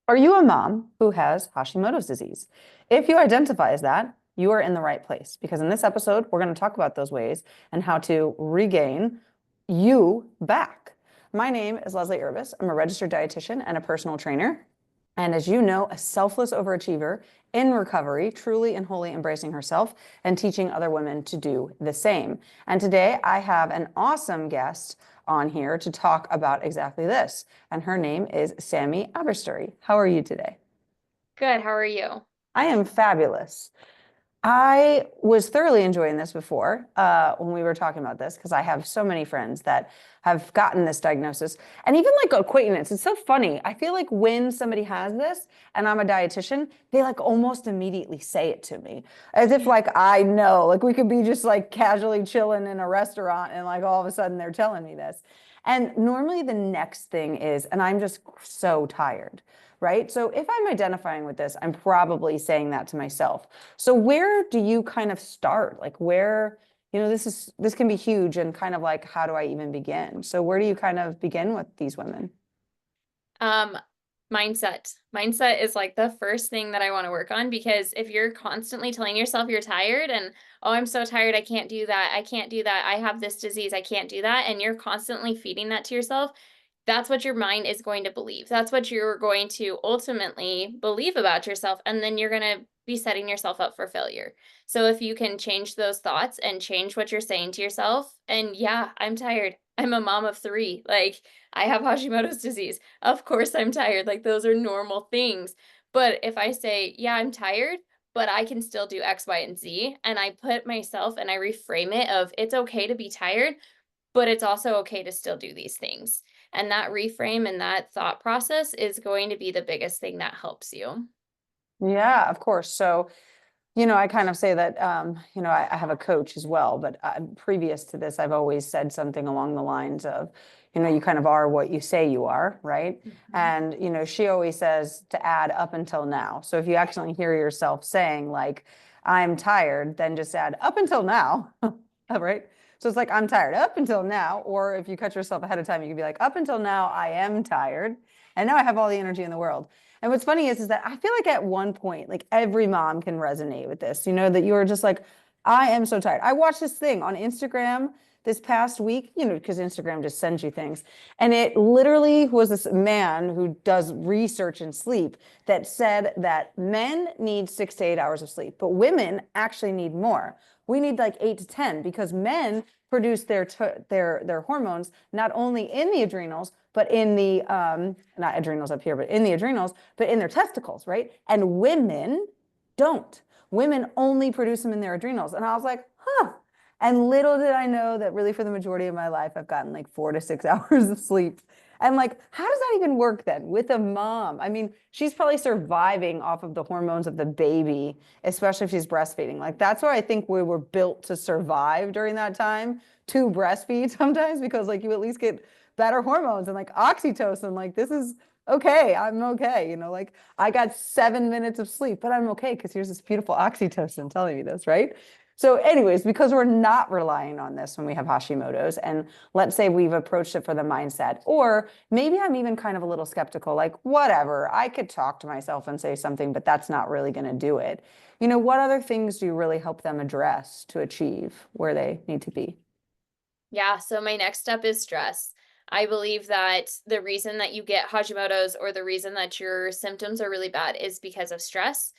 Are you a mom who has Hashimoto's disease? If you identify as that, you are in the right place because in this episode, we're going to talk about those ways and how to regain you back. My name is Leslie Urbis. I'm a registered dietitian and a personal trainer. And as you know, a selfless overachiever in recovery, truly and wholly embracing herself and teaching other women to do the same. And today I have an awesome guest on here to talk about exactly this. And her name is Sami Aberstory. How are you today? Good. How are you? I am fabulous. I was thoroughly enjoying this before when we were talking about this because I have so many friends that have gotten this diagnosis and even like acquaintance. It's so funny. I feel like when somebody has this and I'm a dietitian, they like almost immediately say it to me as if like I know, like we could be just like casually chilling in a restaurant and like all of a sudden they're telling me this. And normally the next thing is, and I'm just so tired. Right? So if I'm identifying with this, I'm probably saying that to myself. So where do you kind of start? Like where, this can be huge and kind of like, how do I even begin? So where do you kind of begin with these women? Um, Mindset. Mindset is like the first thing that I want to work on because if you're constantly telling yourself you're tired and, oh, I'm so tired, I can't do that. I can't do that. I have this disease. I can't do that. And you're constantly feeding that to yourself. That's what your mind is going to believe. That's what you're going to ultimately believe about yourself. And then you're going to be setting yourself up for failure. So if you can change those thoughts and change what you're saying to yourself, and yeah, I'm tired. I'm a mom of three. Like, I have Hashimoto's disease. Of course I'm tired. Like, those are normal things. But if I say, yeah, I'm tired, but I can still do X, Y, and Z, and I put myself and I reframe it of it's okay to be tired, but it's also okay to still do these things. And that reframe and that thought process is going to be the biggest thing that helps you. Yeah, of course. So, I kind of say that, I have a coach as well, but previous to this, I've always said something along the lines of, you kind of are what you say you are, right? Mhm. And, she always says to add up until now. So if you actually hear yourself saying like, I'm tired, then just add up until now, right? So it's like, I'm tired up until now. Or if you cut yourself ahead of time, you can be like, up until now, I am tired. And now I have all the energy in the world. And what's funny is that I feel like at one point, like every mom can resonate with this, that you're just like, I am so tired. I watched this thing on Instagram this past week, because Instagram just sends you things. And it literally was this man who does research in sleep that said that men need 6 to 8 hours of sleep, but women actually need more. We need like 8 to 10 because men produce their hormones not only in the adrenals but in the not adrenals up here but in the adrenals but in their testicles, right? And women don't. Women only produce them in their adrenals. And I was like, huh. And little did I know that really for the majority of my life I've gotten like 4 to 6 hours of sleep. And like, how does that even work then with a mom? I mean, she's probably surviving off of the hormones of the baby, especially if she's breastfeeding. Like, that's why I think we were built to survive during that time, to breastfeed sometimes, because like you at least get better hormones and like oxytocin. Like, this is okay. I'm okay. Like I got 7 minutes of sleep, but I'm okay because here's this beautiful oxytocin telling me this, right? So, anyways, because we're not relying on this when we have Hashimoto's, and let's say we've approached it for the mindset, or maybe I'm even kind of a little skeptical, like, whatever, I could talk to myself and say something, but that's not really going to do it. What other things do you really help them address to achieve where they need to be? Yeah, so my next step is stress. I believe that the reason that you get Hashimoto's or the reason that your symptoms are really bad is because of stress.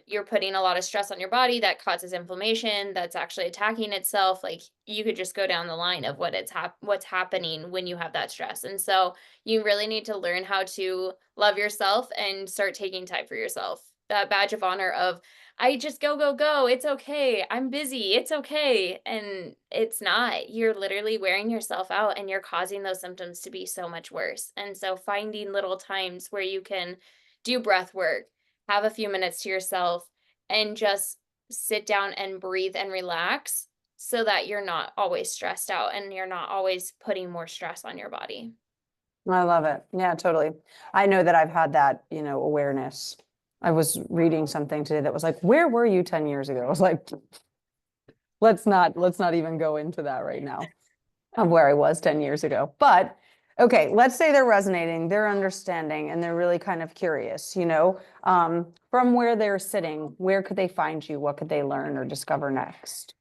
You're putting a lot of stress on your body that causes inflammation that's actually attacking itself. Like you could just go down the line of what's happening when you have that stress. And so you really need to learn how to love yourself and start taking time for yourself. That badge of honor of I just go, go, go. It's okay. I'm busy. It's okay. And it's not. You're literally wearing yourself out and you're causing those symptoms to be so much worse. And so finding little times where you can do breath work, have a few minutes to yourself, and just sit down and breathe and relax so that you're not always stressed out and you're not always putting more stress on your body. I love it. Yeah, totally. I know that I've had that, awareness. I was reading something today that was like, where were you 10 years ago? I was like, let's not even go into that right now of where I was 10 years ago. But Okay, let's say they're resonating, they're understanding, and they're really kind of curious, from where they're sitting, where could they find you? What could they learn or discover next?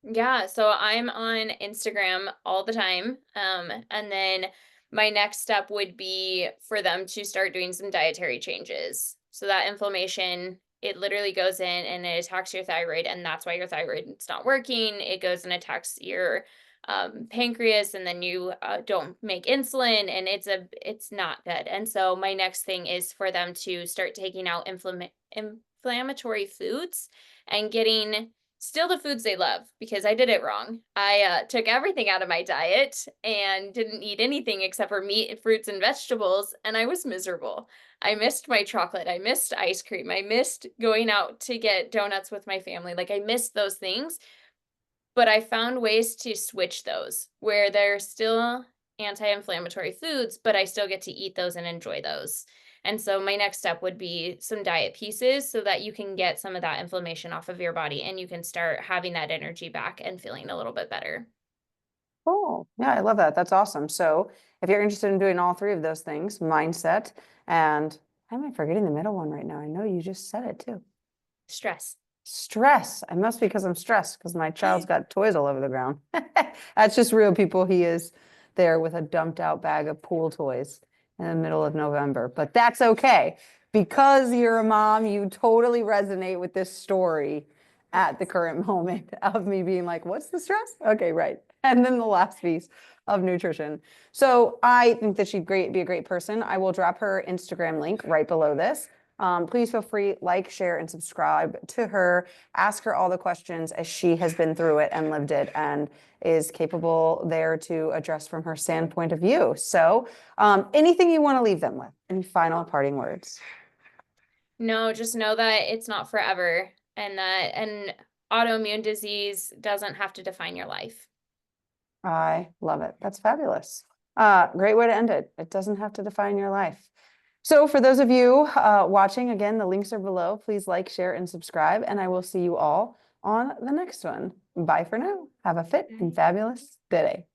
Yeah, so I'm on Instagram all the time. And then my next step would be for them to start doing some dietary changes. So that inflammation, it literally goes in and it attacks your thyroid, and that's why your thyroid is not working. It goes and attacks your pancreas, and then you don't make insulin, and it's not good. And so my next thing is for them to start taking out inflammatory foods and getting still the foods they love, because I did it wrong. I took everything out of my diet and didn't eat anything except for meat, fruits, and vegetables, and I was miserable. I missed my chocolate. I missed ice cream. I missed going out to get donuts with my family. Like, I missed those things, but I found ways to switch those where they're still anti-inflammatory foods, but I still get to eat those and enjoy those. And so my next step would be some diet pieces so that you can get some of that inflammation off of your body and you can start having that energy back and feeling a little bit better. Cool. Yeah, I love that. That's awesome. So if you're interested in doing all three of those things, mindset, and am I forgetting the middle one right now? I know you just said it too. Stress. Stress. I must be because I'm stressed because my child's got toys all over the ground. That's just real, people. He is there with a dumped out bag of pool toys in the middle of November, but that's okay. Because you're a mom, you totally resonate with this story at the current moment of me being like, what's the stress? Okay, right. And then the last piece of nutrition. So I think that she'd be a great person. I will drop her Instagram link right below this. Please feel free, like, share, and subscribe to her. Ask her all the questions as she has been through it and lived it and is capable there to address from her standpoint of view. So anything you want to leave them with? Any final parting words? No, just know that it's not forever, and that an autoimmune disease doesn't have to define your life. I love it. That's fabulous. Great way to end it. It doesn't have to define your life. So for those of you watching, again, the links are below. Please like, share, and subscribe, and I will see you all on the next one. Bye for now. Have a fit and fabulous day.